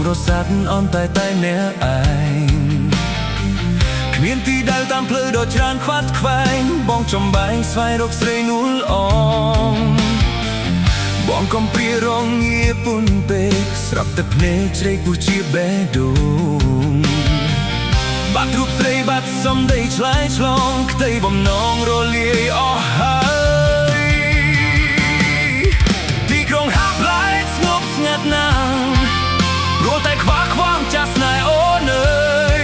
រត់សាត់អនតែអ្នកឯងគ្មានទីដែលតាមផ្លូវដ៏ច្រើនខ្វាត់ខ្វែងបងចំបែងស្វែងរកស្រីនួលអងបងកំព្រារងងារពុនពេកស្រាប់តែភ្នែកជ្រែកពុះជាបេះដូងបាត់រូបស្រីបាត់សំដីឆ្លើយឆ្លងក្តីបំណងរលាយអស់ហើយទីក្រុងហាប់ឡៃស្ងប់ស្ងាត់ណាស់ព្រោះតែខ្វះខ្វាងចាស់ស្នេហ៍អូនអើយ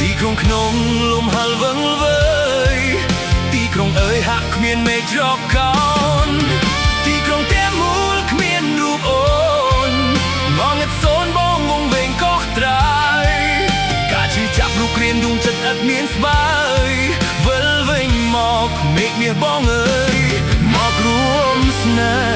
ទីក្រុងក្នុងលំហលវឹងវើយទីក្រុងអើយហាក់គ្មានមេឃរកកោនទីក្រុងតែមូលគ្មានរូបអូនមកងឹតសូនបងងងវែងកោះត្រាយការជឿចាប់រូបគ្រានដួងចិត្តឥតមានស្បើយវិលវិញមកមេឃមាសបងអើយមករួមស្នេហ៍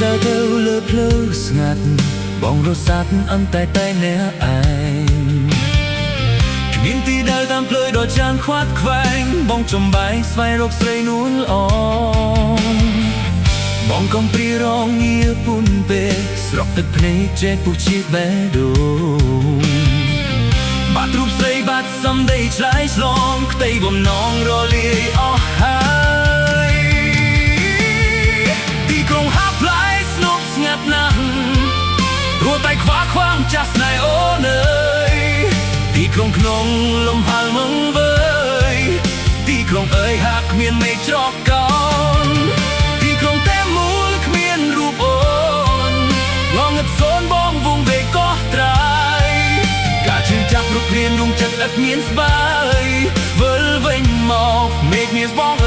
ដើរទៅលើផ្លូវស្ងាត់បងរត់សាត់អន់តែអ្នកឯងគ្មានទីដែលតាមផ្លូវដ៏ច្រើនខ្វាត់ខ្វែងបងចំបែងស្វែងរកស្រីនួលអងបងកំព្រារងងារពុនពេកស្រក់ទឹកភ្នែកជ្រែកពុះជាបេះដូងបាត់រូបស្រីបាត់សំដីឆ្លើយឆ្លងក្តីបំណងរលាយអស់ហើយទីក្រុងហាប់ឡៃស្ងាត់ណាស់ព្រោះតែខ្វះខ្វាងចាស់ស្នេហ៍អូនអើយទីក្រុងក្នុងលំហលមងវើយទីក្រុងអើយហាក់គ្មានមេឃច្រកកោនទីក្រុងតែមូលគ្មានរូបអូនងងឹតសូនបងវងវែងកោះត្រាយការជឿចាប់រូបគ្រានដួងចិត្តឥតមានស្បើយវិលវិញមកមេឃមាសបង